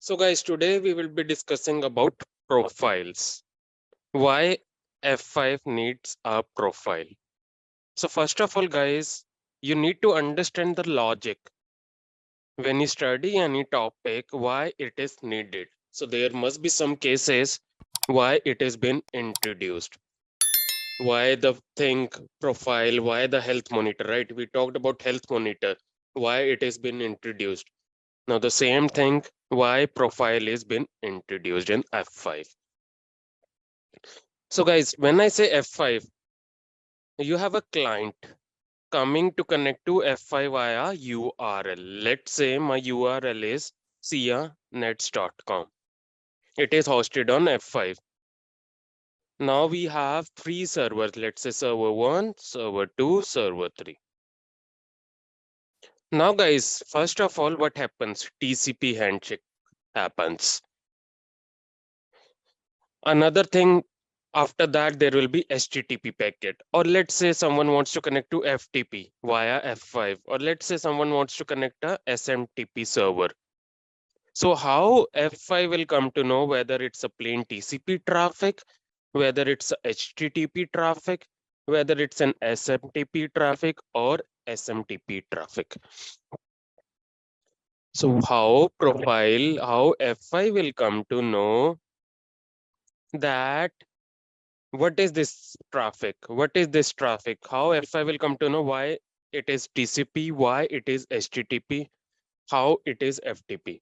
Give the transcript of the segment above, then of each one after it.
So guys, today we will be discussing about profiles. Why F5 needs a profile. So first of all, guys, you need to understand the logic. When you study any topic, why it is needed. So there must be some cases why it has been introduced. Why the thing profile, why the health monitor, right? We talked about health monitor, why it has been introduced. Now the same thing, why profile is been introduced in F5. So guys, when I say F5, you have a client coming to connect to F5 via URL. Let's say my URL is sianets.com. It is hosted on F5. Now we have three servers. Let's say server 1, server 2, server 3. Now guys, first of all, what happens? TCP handshake happens. Another thing, after that, there will be HTTP packet. Or let's say someone wants to connect to FTP via F5. Or let's say someone wants to connect a SMTP server. So how F5 will come to know whether it's a plain TCP traffic, whether it's a HTTP traffic, whether it's an SMTP traffic or SMTP traffic. So how F5 will come to know that what is this traffic? What is this traffic? How F5 will come to know why it is TCP, why it is HTTP, how it is FTP.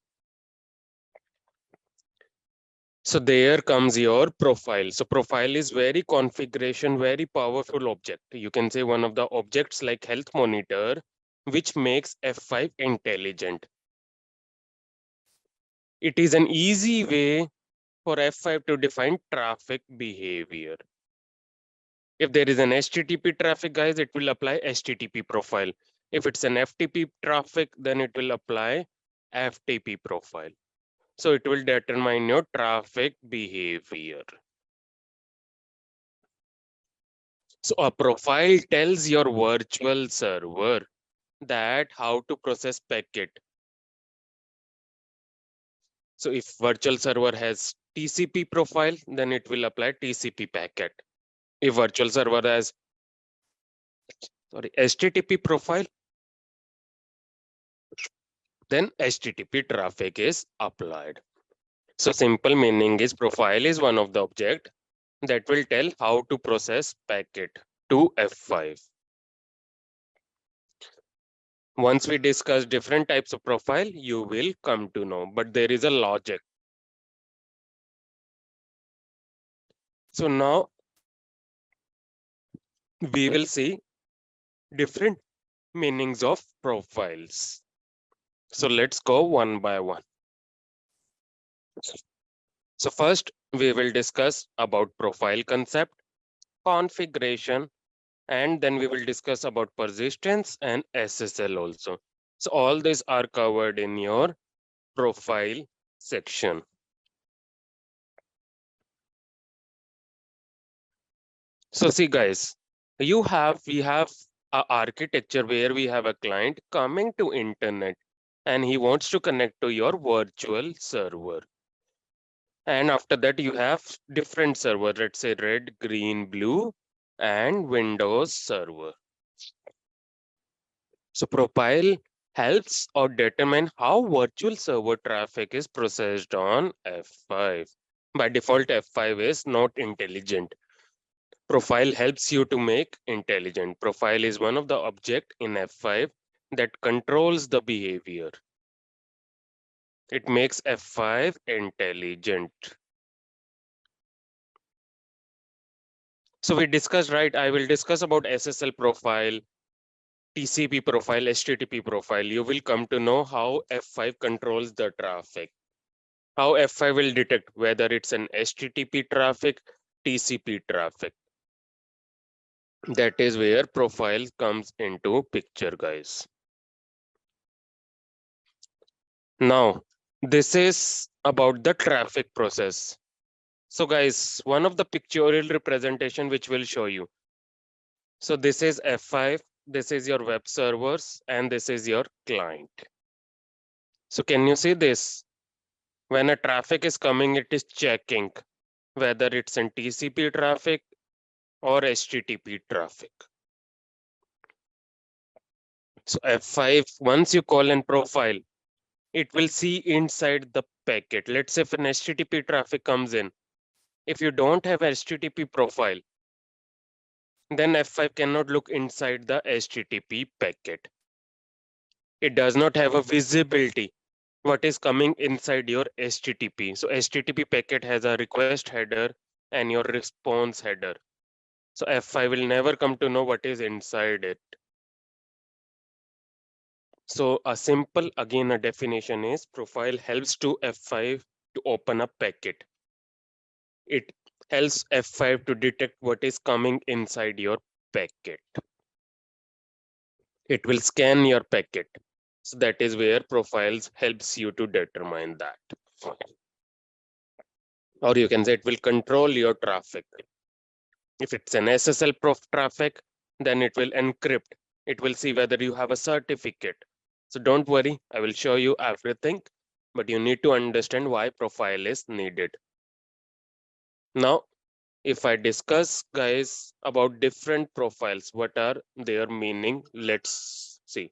So there comes your profile. So profile is very configuration, very powerful object. You can say one of the objects like health monitor, which makes F5 intelligent. It is an easy way for F5 to define traffic behavior. If there is an HTTP traffic, guys, it will apply HTTP profile. If it's an FTP traffic, then it will apply FTP profile. So it will determine your traffic behavior. So a profile tells your virtual server that how to process packet. So if virtual server has TCP profile, then it will apply TCP packet. If virtual server has HTTP profile, then HTTP traffic is applied. So simple meaning is profile is one of the object that will tell how to process packet to F5. Once we discuss different types of profile, you will come to know, but there is a logic. So now we will see different meanings of profiles. So let's go one by one. So first we will discuss about profile concept, configuration, and then we will discuss about persistence and SSL also. So all these are covered in your profile section. So see guys, we have a architecture where we have a client coming to internet and he wants to connect to your virtual server. And after that you have different server, let's say red, green, blue, and Windows server. So profile helps or determine how virtual server traffic is processed on F5. By default, F5 is not intelligent. Profile helps you to make intelligent. Profile is one of the object in F5 that controls the behavior. It makes F5 intelligent. So we discussed, right? I will discuss about SSL profile, TCP profile, HTTP profile. You will come to know how F5 controls the traffic. How F5 will detect whether it's an HTTP traffic, TCP traffic. That is where profile comes into picture, guys. Now, this is about the traffic process. So guys, one of the pictorial representation which will show you. So this is F5, this is your web servers, and this is your client. So can you see this? When a traffic is coming, it is checking whether it's in TCP traffic or HTTP traffic. So F5, once you call in profile, it will see inside the packet. Let's say if an HTTP traffic comes in, if you don't have HTTP profile, then F5 cannot look inside the HTTP packet. It does not have a visibility what is coming inside your HTTP. So HTTP packet has a request header and your response header. So F5 will never come to know what is inside it. So a simple, again, a definition is profile helps to F5 to open a packet. It helps F5 to detect what is coming inside your packet. It will scan your packet. So that is where profiles helps you to determine that. Or you can say it will control your traffic. If it's an SSL traffic, then it will encrypt. It will see whether you have a certificate. So don't worry, I will show you everything, but you need to understand why profile is needed. Now, if I discuss, guys, about different profiles, what are their meaning? Let's see.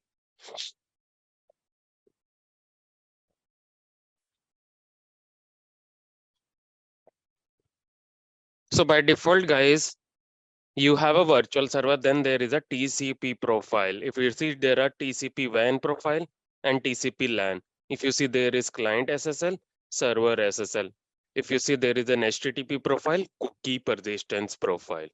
So by default, guys, you have a virtual server, then there is a TCP profile. If you see, there are TCP WAN profile and TCP LAN. If you see, there is client SSL, server SSL. If you see, there is an HTTP profile, cookie persistence profile.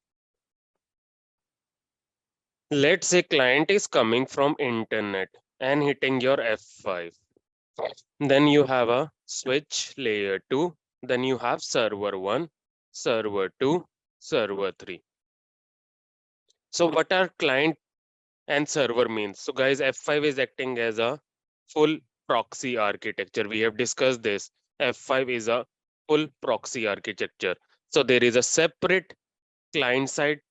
Let's say client is coming from internet and hitting your F5. Then you have a switch layer 2. Then you have server 1, server 2, server 3. So what are client and server means? So guys, F5 is acting as a full proxy architecture. We have discussed this. F5 is a full proxy architecture. So there is a separate client side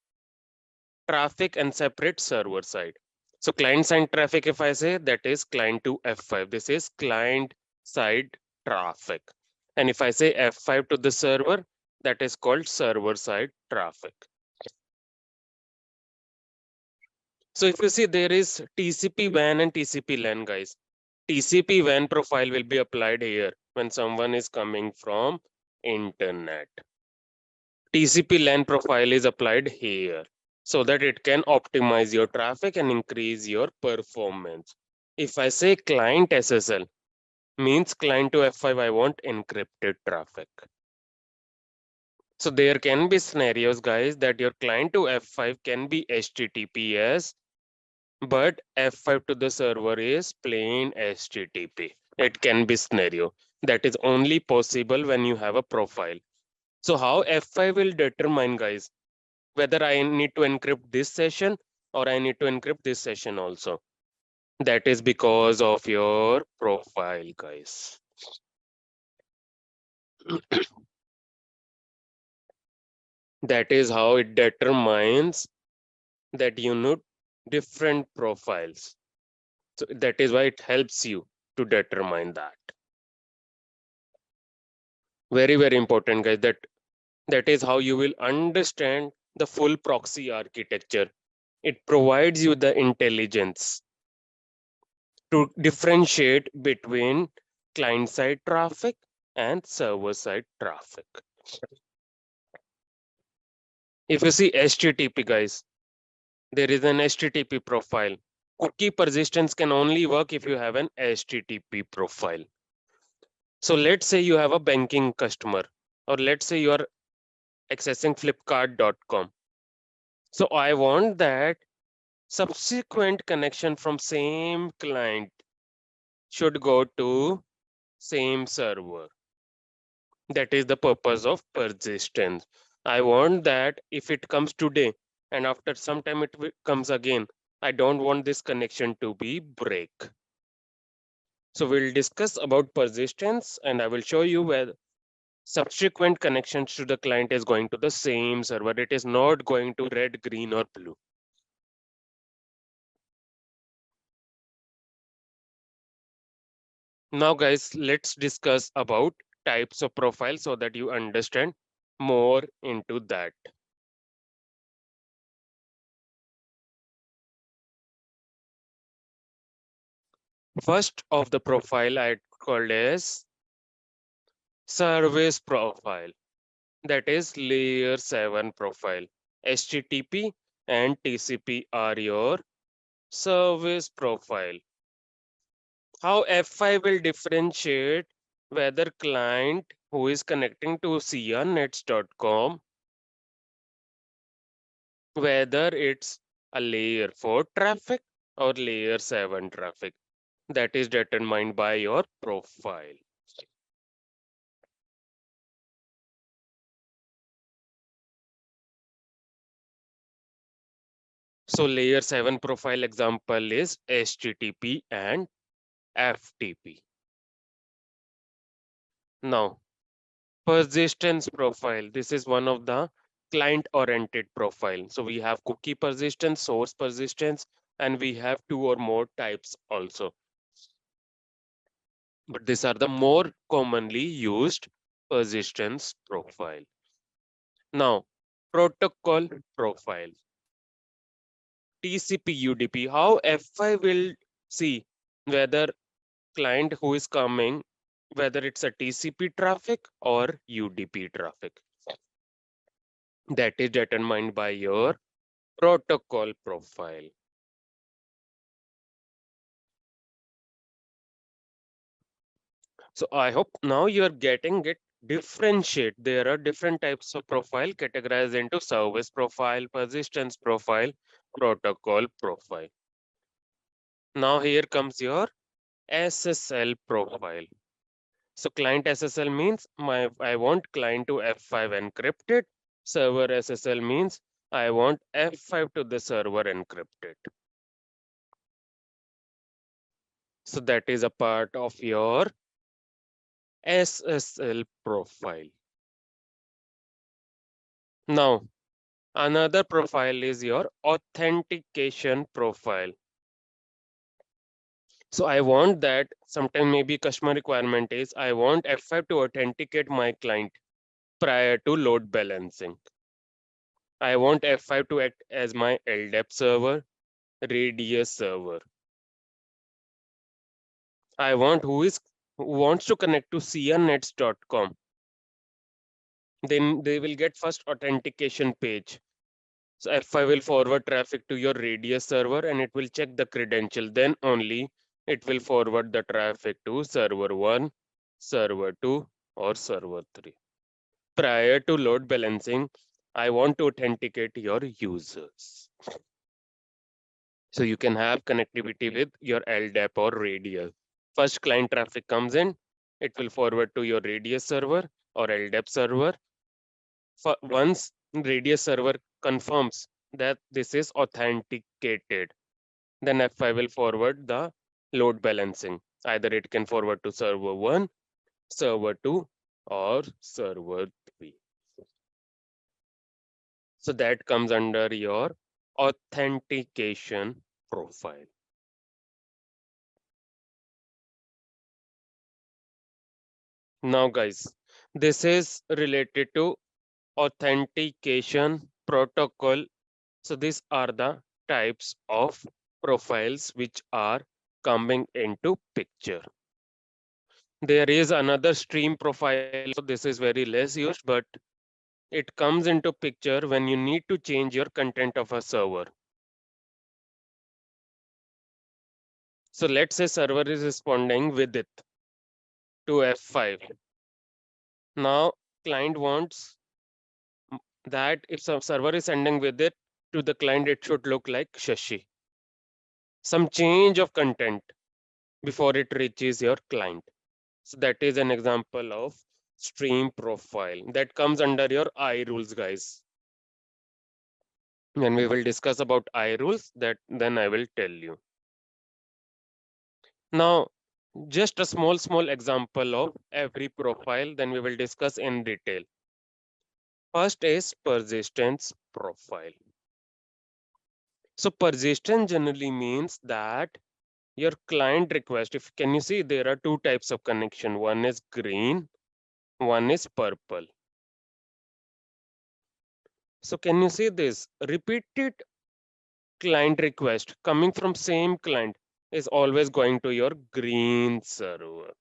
traffic and separate server side. So client side traffic, if I say, that is client to F5. This is client side traffic. And if I say F5 to the server, that is called server side traffic. So if you see, there is TCP WAN and TCP LAN, guys. TCP WAN profile will be applied here when someone is coming from internet. TCP LAN profile is applied here so that it can optimize your traffic and increase your performance. If I say client SSL, means client to F5, I want encrypted traffic. So there can be scenarios, guys, that your client to F5 can be HTTPS, but F5 to the server is plain HTTP. It can be scenario. That is only possible when you have a profile. So how F5 will determine, guys, whether I need to encrypt this session or I need to encrypt this session also. That is because of your profile, guys. That is how it determines that you need different profiles. So that is why it helps you to determine that. Very, very important, guys. That is how you will understand the full proxy architecture. It provides you the intelligence to differentiate between client side traffic and server side traffic. If you see HTTP, guys, there is an HTTP profile. Cookie persistence can only work if you have an HTTP profile. So let's say you have a banking customer, or let's say you are accessing flipkart.com. So I want that subsequent connection from same client should go to same server. That is the purpose of persistence. I want that if it comes today and after some time it comes again, I don't want this connection to be break. So we'll discuss about persistence and I will show you where subsequent connections to the client is going to the same server. It is not going to red, green or blue. Now guys, let's discuss about types of profile so that you understand more into that. First of the profile I called as service profile, that is layer 7 profile. HTTP and TCP are your service profile. How F5 will differentiate whether client who is connecting to sianets.com, whether it's a layer 4 traffic or layer 7 traffic, that is determined by your profile. So layer 7 profile example is HTTP and FTP. Now, persistence profile. This is one of the client-oriented profile. So we have cookie persistence, source persistence, and we have 2 or more types also. But these are the more commonly used persistence profile. Now, protocol profile. TCP UDP. How F5 will see whether client who is coming, whether it's a TCP traffic or UDP traffic. That is determined by your protocol profile. So I hope now you are getting it. Differentiate. There are different types of profile categorized into service profile, persistence profile, protocol profile. Now here comes your SSL profile. So client SSL means I want client to F5 encrypted. Server SSL means I want F5 to the server encrypted. So that is a part of your SSL profile. Now, another profile is your authentication profile. So I want that sometime maybe customer requirement is I want F5 to authenticate my client prior to load balancing. I want F5 to act as my LDAP server, radius server. I want who wants to connect to sianets.com. Then they will get first authentication page. So F5 will forward traffic to your radius server and it will check the credential. Then only it will forward the traffic to server 1, server 2, or server 3. Prior to load balancing, I want to authenticate your users. So you can have connectivity with your LDAP or radius. First client traffic comes in, it will forward to your radius server or LDAP server. Once radius server confirms that this is authenticated, then F5 will forward the load balancing. Either it can forward to server 1, server 2, or server 3. So that comes under your authentication profile. Now guys, this is related to authentication protocol. So these are the types of profiles which are coming into picture. There is another stream profile. So this is very less used, but it comes into picture when you need to change your content of a server. So let's say server is responding with it to F5. Now client wants that if some server is sending with it to the client, it should look like Shashi. Some change of content before it reaches your client. So that is an example of stream profile that comes under your I rules, guys. When we will discuss about I rules, that then I will tell you. Now, just a small example of every profile, then we will discuss in detail. First is persistence profile. So persistence generally means that your client request, if can you see there are two types of connection. One is green one is purple. So can you see this? Repeated client request coming from same client is always going to your green server.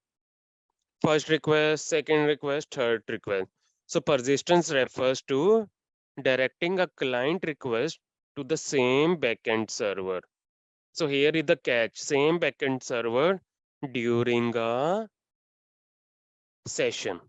First request, second request, third request. So persistence refers to directing a client request to the same backend server. So here is the catch, same backend server during a session.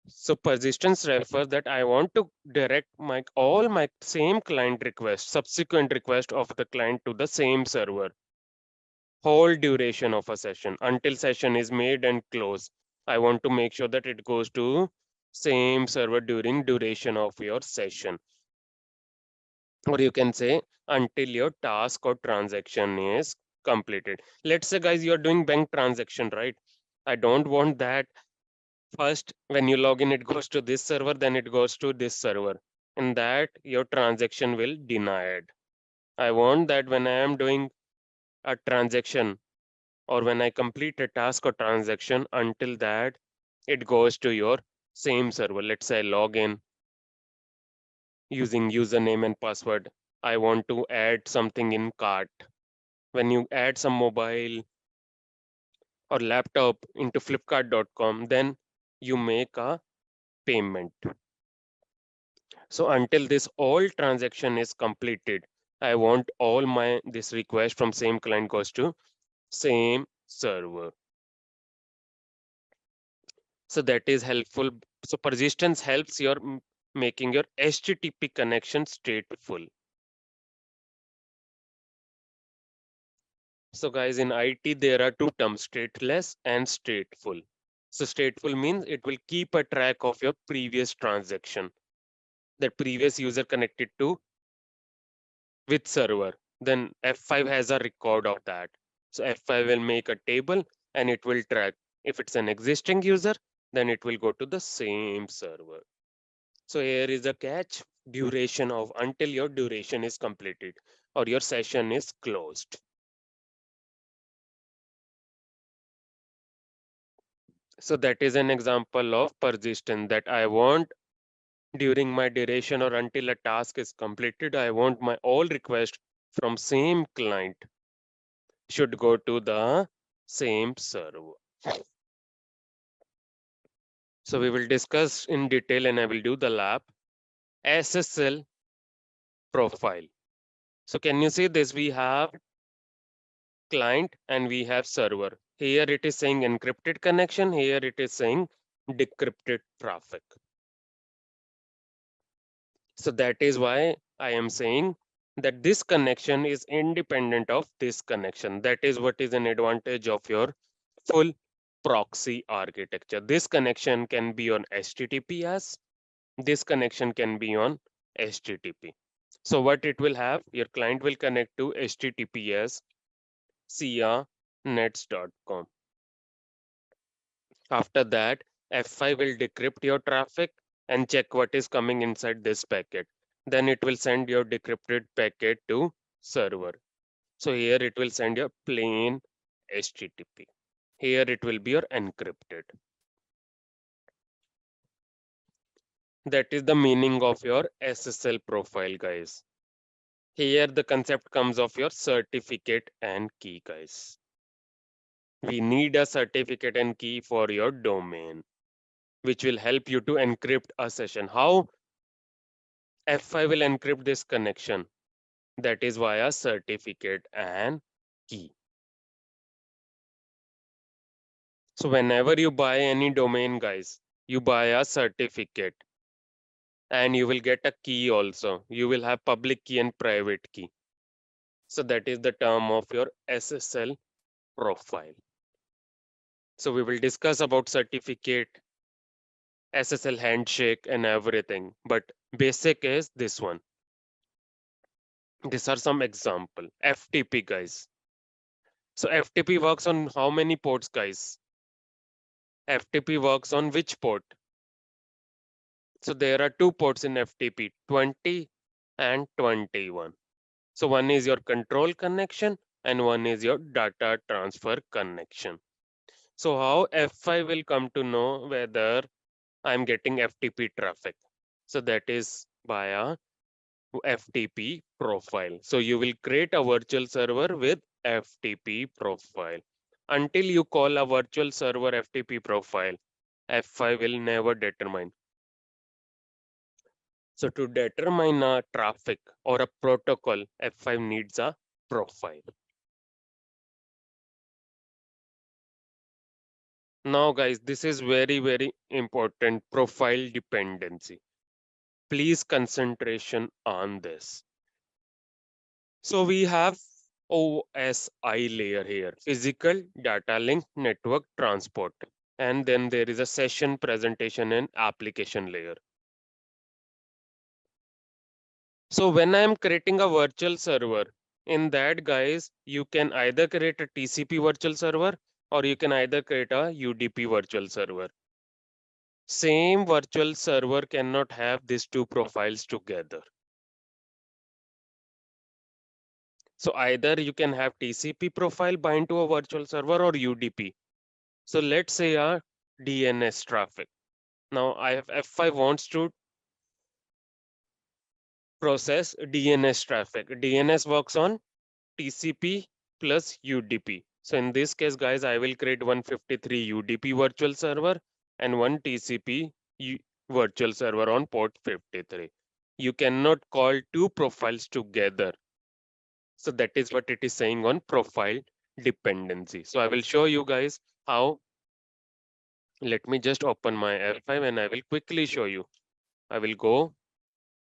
So persistence refers that I want to direct my all my same client request, subsequent request of the client to the same server, whole duration of a session until session is made and closed. I want to make sure that it goes to same server during duration of your session. Or you can say until your task or transaction is completed. Let's say guys, you're doing bank transaction, right? I don't want that first when you log in, it goes to this server, then it goes to this server. And that your transaction will denied. I want that when I am doing a transaction or when I complete a task or transaction, until that it goes to your same server. Let's say I log in using username and password. I want to add something in cart. When you add some mobile or laptop into flipkart.com, then you make a payment. So until this all transaction is completed, I want all my this request from same client goes to same server. So that is helpful. So persistence helps your making your HTTP connection stateful. So guys, in IT there are two terms, stateless and stateful. So stateful means it will keep a track of your previous transaction that previous user connected to with server. Then F5 has a record of that. So F5 will make a table and it will track. If it's an existing user, then it will go to the same server. So here is the catch, duration of until your duration is completed or your session is closed. So that is an example of persistence that I want during my duration or until a task is completed. I want my all request from same client should go to the same server. So we will discuss in detail and I will do the lab SSL profile. So can you see this? We have client and we have server. Here it is saying encrypted connection. Here it is saying decrypted traffic. So that is why I am saying that this connection is independent of this connection. That is what is an advantage of your full proxy architecture. This connection can be on HTTPS. This connection can be on HTTP. So what it will have, your client will connect to HTTPS sianets.com. After that, F5 will decrypt your traffic and check what is coming inside this packet. Then it will send your decrypted packet to server. So here it will send your plain HTTP. Here it will be your encrypted. That is the meaning of your SSL profile, guys. Here the concept comes of your certificate and key, guys. We need a certificate and key for your domain, which will help you to encrypt a session. How? F5 will encrypt this connection. That is via certificate and key. So whenever you buy any domain, guys, you buy a certificate and you will get a key also. You will have public key and private key. So that is the term of your SSL profile. So we will discuss about certificate, SSL handshake and everything. But basic is this one. These are some example. FTP, guys. So FTP works on how many ports, guys? FTP works on which port? So there are two ports in FTP, 20 and 21. So one is your control connection and one is your data transfer connection. So how F5 will come to know whether I'm getting FTP traffic? So that is via FTP profile. So you will create a virtual server with FTP profile. Until you call a virtual server FTP profile, F5 will never determine. So to determine a traffic or a protocol, F5 needs a profile. Now guys, this is very important, profile dependency. Please concentration on this. So we have OSI layer here, physical data link network transport. And then there is a session presentation and application layer. So when I am creating a virtual server, in that guys, you can either create a TCP virtual server or you can either create a UDP virtual server. Same virtual server cannot have these two profiles together. So either you can have TCP profile bind to a virtual server or UDP. So let's say a DNS traffic. Now I have F5 wants to process DNS traffic. DNS works on TCP plus UDP. So in this case, guys, I will create 153 UDP virtual server and one TCP virtual server on port 53. You cannot call two profiles together. So that is what it is saying on profile dependency. So I will show you guys how. Let me just open my F5 and I will quickly show you. I will go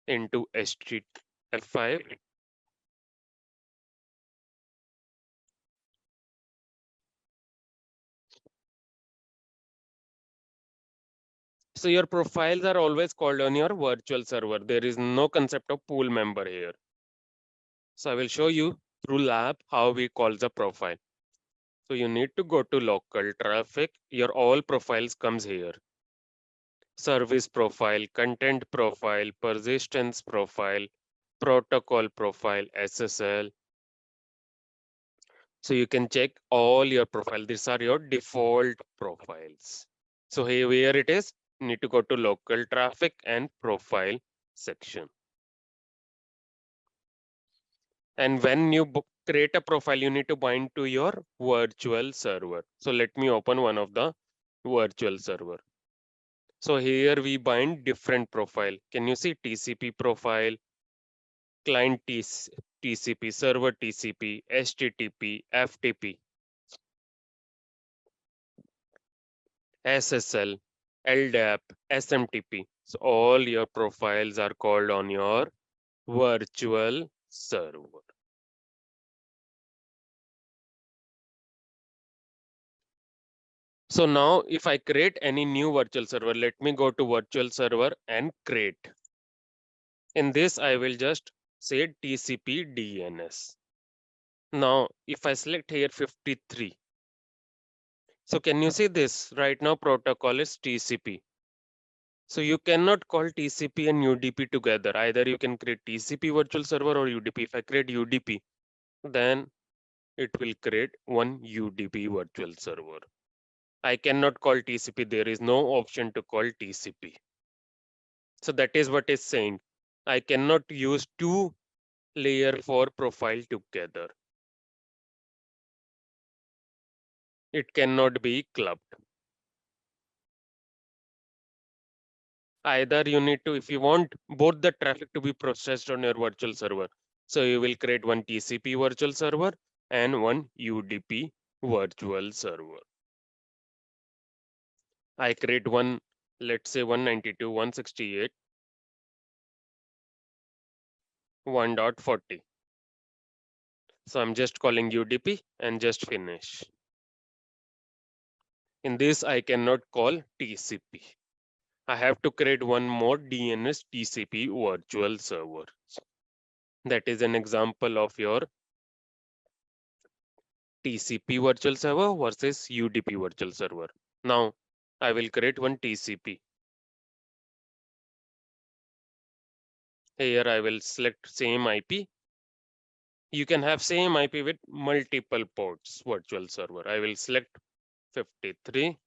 into F5. So your profiles are always called on your virtual server. There is no concept of pool member here. So I will show you through lab how we call the profile. So you need to go to local traffic. Your all profiles comes here. Service profile, content profile, persistence profile, protocol profile, SSL. So you can check all your profile. These are your default profiles. So here it is. You need to go to local traffic and profile section. And when you create a profile, you need to bind to your virtual server. So let me open one of the virtual server. So here we bind different profile. Can you see TCP profile, client TCP, server TCP, HTTP, FTP, SSL, LDAP, SMTP. So all your profiles are called on your virtual server. So now if I create any new virtual server, let me go to virtual server and create. In this, I will just say TCP DNS. Now, if I select here 53, so can you see this? Right now, protocol is TCP. So you cannot call TCP and UDP together. Either you can create TCP virtual server or UDP. If I create UDP, then it will create one UDP virtual server. I cannot call TCP. There is no option to call TCP. So that is what is saying. I cannot use two layer for profile together. It cannot be clubbed. Either you need to, if you want both the traffic to be processed on your virtual server, so you will create one TCP virtual server and one UDP virtual server. I create one, let's say 192.168.1.40. So I'm just calling UDP and just finish. In this, I cannot call TCP. I have to create one more DNS TCP virtual server. That is an example of your TCP virtual server versus UDP virtual server. Now, I will create one TCP. Here I will select same IP You can have same IP with multiple ports virtual server. I will select 53.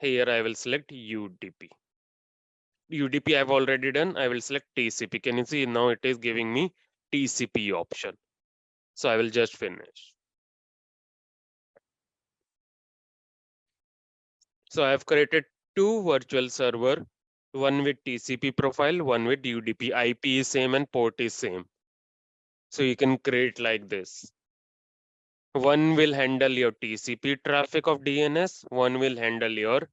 Here I will select UDP. UDP I've already done. I will select TCP. Can you see now it is giving me TCP option. So I will just finish. So I have created two virtual server, one with TCP profile, one with UDP. IP is same and port is same. So you can create like this. One will handle your TCP traffic of DNS, one will handle your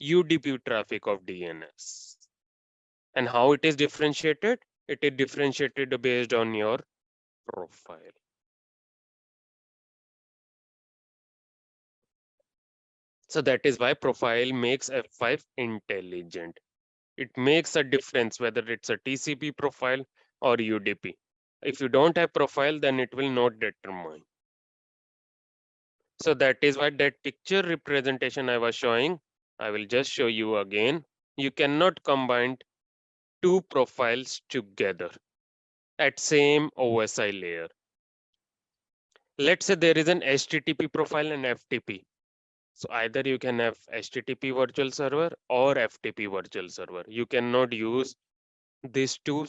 UDP traffic of DNS. And how it is differentiated? It is differentiated based on your profile. So that is why profile makes F5 intelligent. It makes a difference whether it's a TCP profile or UDP. If you don't have profile, then it will not determine. So that is why that picture representation I was showing, I will just show you again. You cannot combine two profiles together at same OSI layer. Let's say there is an HTTP profile and FTP. So either you can have HTTP virtual server or FTP virtual server. You cannot use these two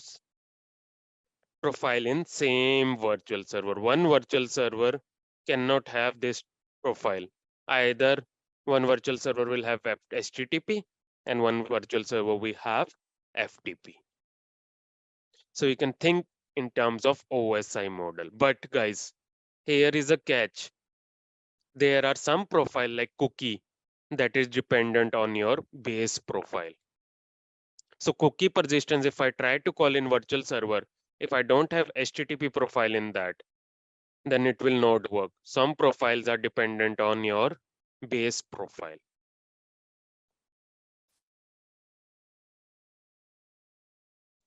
profile in same virtual server. One virtual server cannot have this profile. Either one virtual server will have HTTP and one virtual server will have FTP. So you can think in terms of OSI model. But guys, here is a catch. There are some profile like cookie that is dependent on your base profile. So cookie persistence, if I try to call in virtual server, if I don't have HTTP profile in that, then it will not work. Some profiles are dependent on your base profile.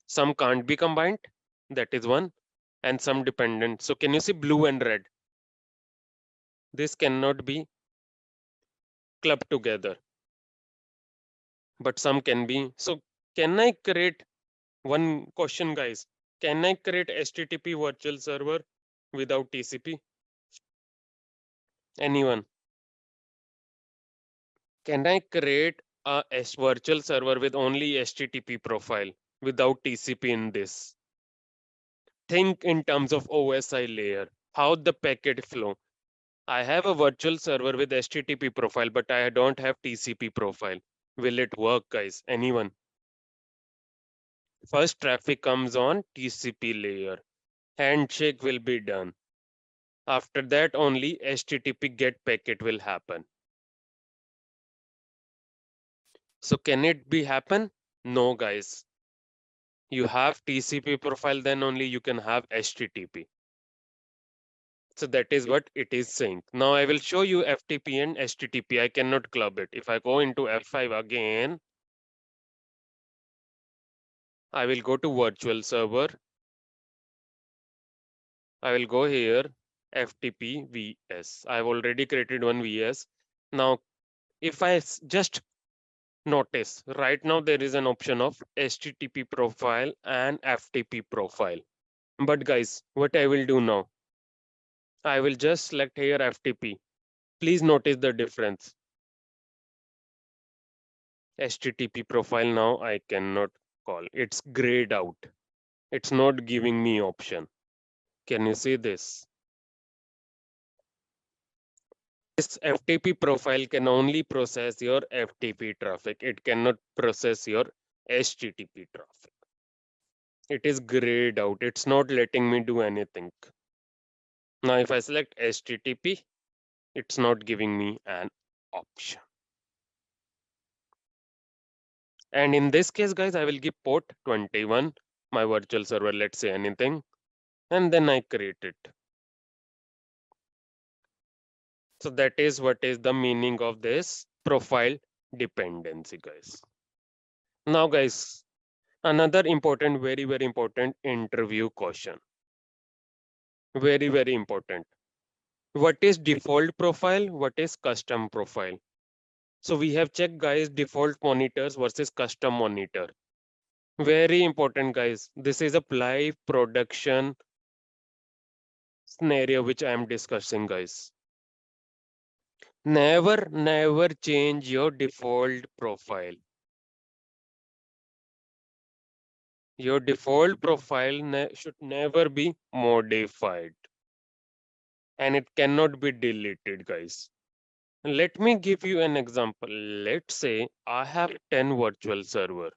Some can't be combined, that is one, and some dependent. So can you see blue and red? This cannot be clubbed together, but some can be. So can I create one question, guys? Can I create HTTP virtual server without TCP? Anyone? Can I create a virtual server with only HTTP profile without TCP in this? Think in terms of OSI layer, how the packet flow. I have a virtual server with HTTP profile, but I don't have TCP profile. Will it work, guys? Anyone? First traffic comes on TCP layer. Handshake will be done. After that, only HTTP get packet will happen. So can it be happen? No, guys. You have TCP profile, then only you can have HTTP. So that is what it is saying. Now I will show you FTP and HTTP. I cannot club it. If I go into F5 again, I will go to virtual server. I will go here, FTP VS. I've already created one VS. Now, if I just notice, right now there is an option of HTTP profile and FTP profile. But guys, what I will do now, I will just select here FTP. Please notice the difference. HTTP profile now I cannot call. It's grayed out. It's not giving me option. Can you see this? This FTP profile can only process your FTP traffic. It cannot process your HTTP traffic. It is grayed out. It's not letting me do anything. Now, if I select HTTP, it's not giving me an option. And in this case, guys, I will give port 21, my virtual server, let's say anything, and then I create it. So that is what is the meaning of this profile dependency, guys. Now, guys, another important, very, very important interview question. Very, very important. What is default profile? What is custom profile? So we have checked, guys, default monitors versus custom monitor. Very important, guys. This is a live production scenario which I am discussing, guys. Never change your default profile. Your default profile should never be modified, and it cannot be deleted, guys. Let me give you an example. Let's say I have 10 virtual server.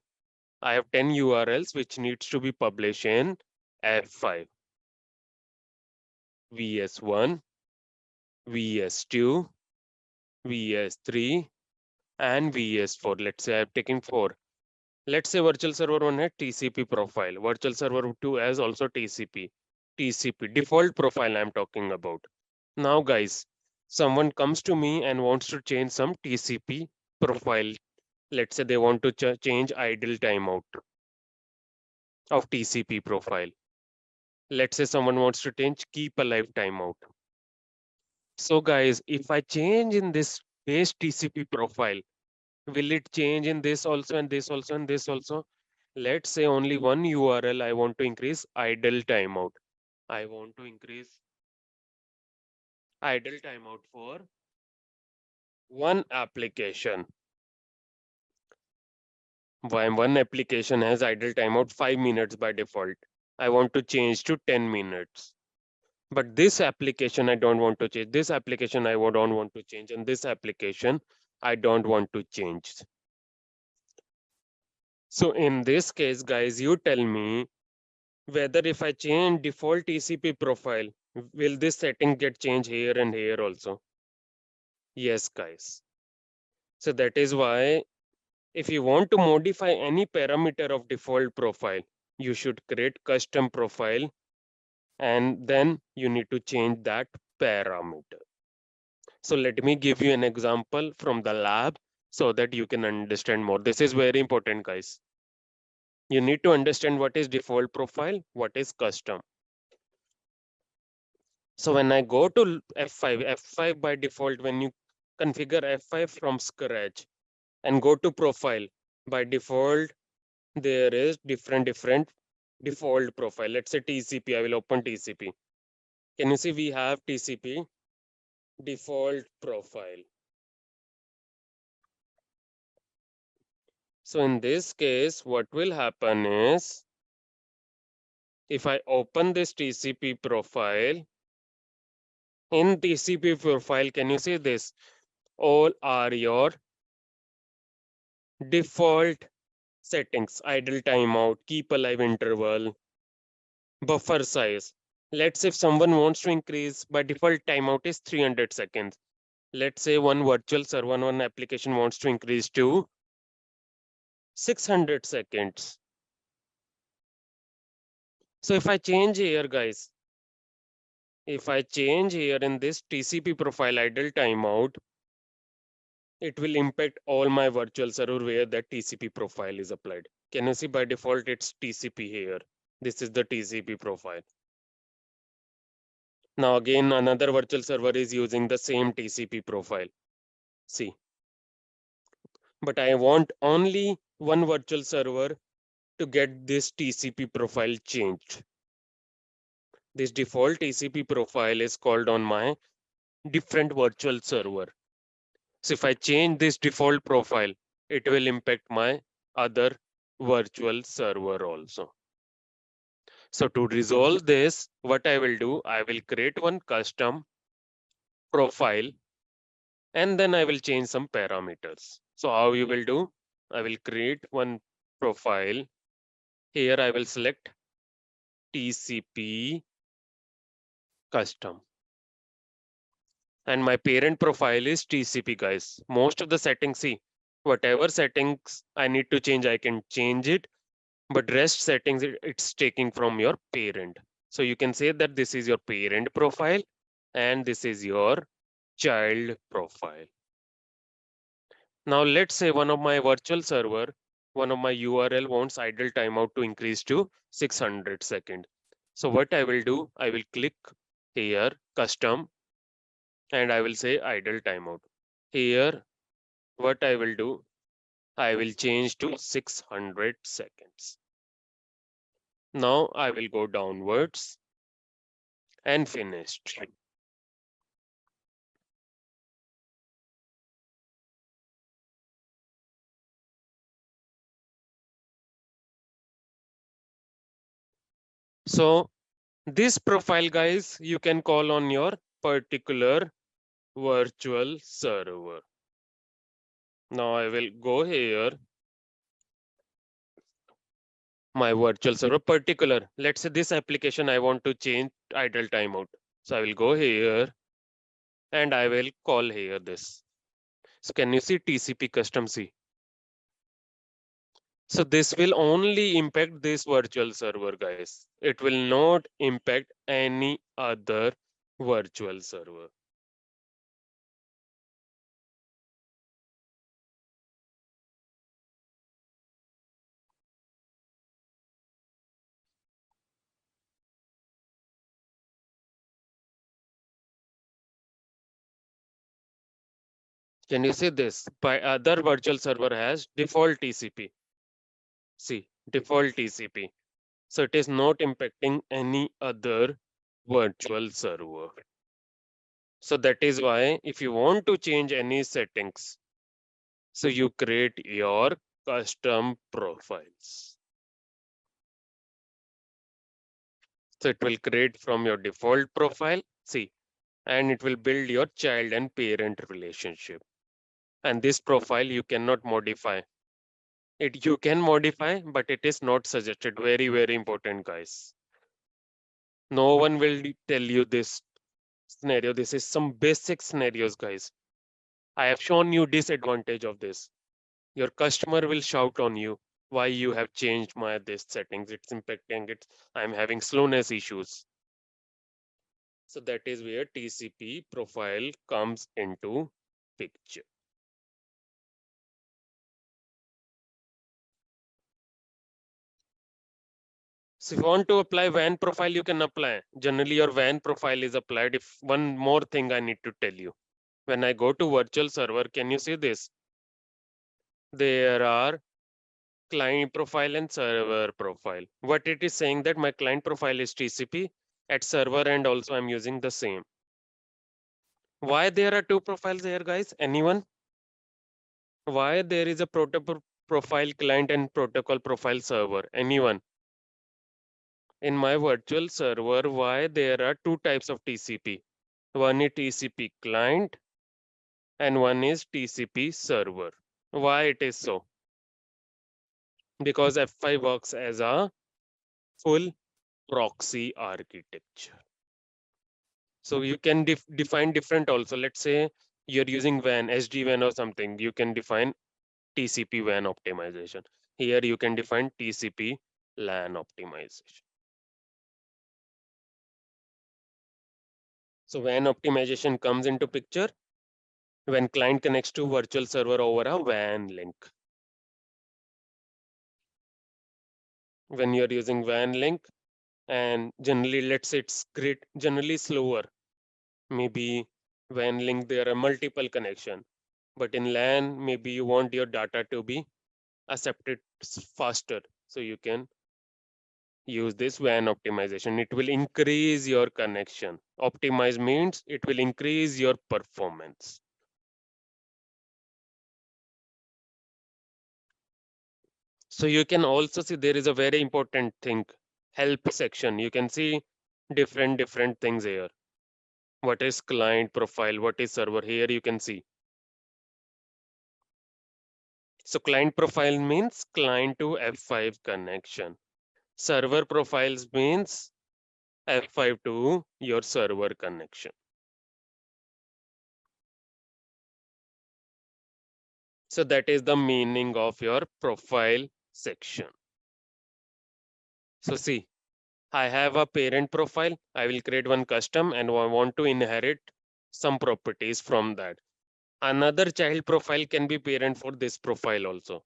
I have 10 URLs which needs to be published in F5, VS1, VS2, VS3, and VS4. Let's say I've taken 4. Let's say virtual server 1 has TCP profile. Virtual server 2 has also TCP. TCP, default profile I'm talking about. Now guys, someone comes to me and wants to change some TCP profile. Let's say they want to change idle timeout of TCP profile. Let's say someone wants to change keep alive timeout. So guys, if I change in this base TCP profile, will it change in this also and this also and this also? Let's say only one URL I want to increase idle timeout. I want to increase idle timeout for one application. When one application has idle timeout 5 minutes by default, I want to change to 10 minutes. But this application I don't want to change. This application I don't want to change. And this application I don't want to change. So in this case, guys, you tell me whether if I change default TCP profile, will this setting get changed here and here also? Yes, guys. So that is why if you want to modify any parameter of default profile, you should create custom profile and then you need to change that parameter. So let me give you an example from the lab so that you can understand more. This is very important, guys. You need to understand what is default profile, what is custom. So when I go to F5 by default, when you configure F5 from scratch and go to profile, by default, there is different default profile. Let's say TCP, I will open TCP. Can you see we have TCP default profile. So in this case, what will happen is, if I open this TCP profile, in TCP profile, can you see this? All are your default settings: idle timeout, keep alive interval, buffer size. Let's say if someone wants to increase, by default timeout is 300 seconds. Let's say one virtual server, one application wants to increase to 600 seconds. So if I change here, guys, if I change here in this TCP profile idle timeout, it will impact all my virtual server where that TCP profile is applied. Can you see by default it's TCP here? This is the TCP profile. Now again, another virtual server is using the same TCP profile. See, but I want only one virtual server to get this TCP profile changed. This default TCP profile is called on my different virtual server. So if I change this default profile, it will impact my other virtual server also. So to resolve this, what I will do, I will create one custom profile and then I will change some parameters. So how you will do? I will create one profile. Here I will select TCP custom. And my parent profile is TCP, guys. Most of the settings, see, whatever settings I need to change, I can change it. But rest settings, it's taking from your parent. So you can say that this is your parent profile and this is your child profile. Now let's say one of my virtual server, one of my URL wants idle timeout to increase to 600 seconds. So what I will do, I will click here, custom, and I will say idle timeout. Here, what I will do, I will change to 600 seconds. Now I will go downwards and finished. So this profile, guys, you can call on your particular virtual server. Now I will go here, my virtual server particular. Let's say this application I want to change idle timeout. So I will go here and I will call here this. So can you see TCP custom C? So this will only impact this virtual server, guys. It will not impact any other virtual server. Can you see this? By other virtual server has default TCP. See, default TCP. So it is not impacting any other virtual server. So that is why if you want to change any settings, so you create your custom profiles. So it will create from your default profile, see, and it will build your child and parent relationship. And this profile you cannot modify. It you can modify, but it is not suggested. Very, very important, guys. No one will tell you this scenario. This is some basic scenarios, guys. I have shown you disadvantage of this. Your customer will shout on you why you have changed my this settings. It's impacting it. I'm having slowness issues. So that is where TCP profile comes into picture. So if you want to apply WAN profile, you can apply. Generally, your WAN profile is applied. If one more thing I need to tell you, when I go to virtual server, can you see this? There are client profile and server profile. What it is saying that my client profile is TCP at server and also I'm using the same. Why there are two profiles here, guys? Anyone? Why there is a protocol profile client and protocol profile server? Anyone? In my virtual server, why there are two types of TCP? One is TCP client and one is TCP server. Why it is so? Because F5 works as a full proxy architecture. So you can define different also. Let's say you're using WAN, SD-WAN or something. You can define TCP WAN optimization. Here you can define TCP LAN optimization. So WAN optimization comes into picture when client connects to virtual server over a WAN link. When you're using WAN link, and generally, let's say it's great, generally slower. Maybe WAN link, there are multiple connection. But in LAN, maybe you want your data to be accepted faster. So you can use this WAN optimization. It will increase your connection. Optimize means it will increase your performance. So you can also see there is a very important thing, help section. You can see different things here. What is client profile? What is server? Here you can see. So client profile means client to F5 connection. Server profiles means F5 to your server connection. So that is the meaning of your profile section. So see, I have a parent profile. I will create one custom and I want to inherit some properties from that. Another child profile can be parent for this profile also.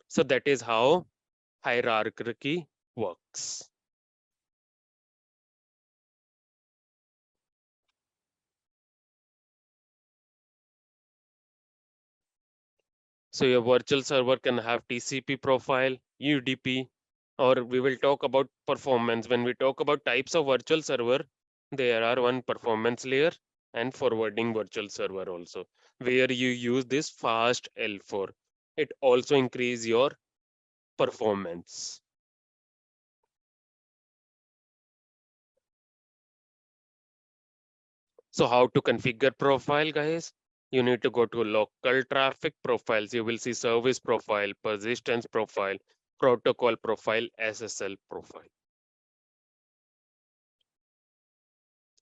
So that is how hierarchy works. So your virtual server can have TCP profile, UDP, or we will talk about performance. When we talk about types of virtual server, there are one performance layer and forwarding virtual server also, where you use this fast L4. It also increase your performance. So how to configure profile, guys? You need to go to local traffic profiles. You will see service profile, persistence profile, protocol profile, SSL profile.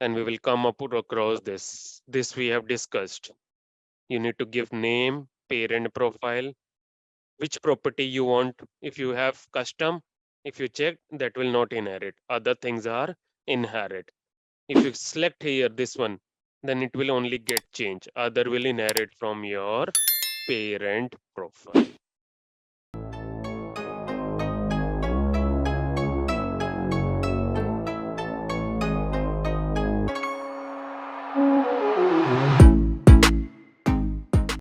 And we will come up across this. This we have discussed. You need to give name, parent profile, which property you want. If you have custom, if you check, that will not inherit. Other things are inherit. If you select here this one, then it will only get changed. Other will inherit from your parent profile.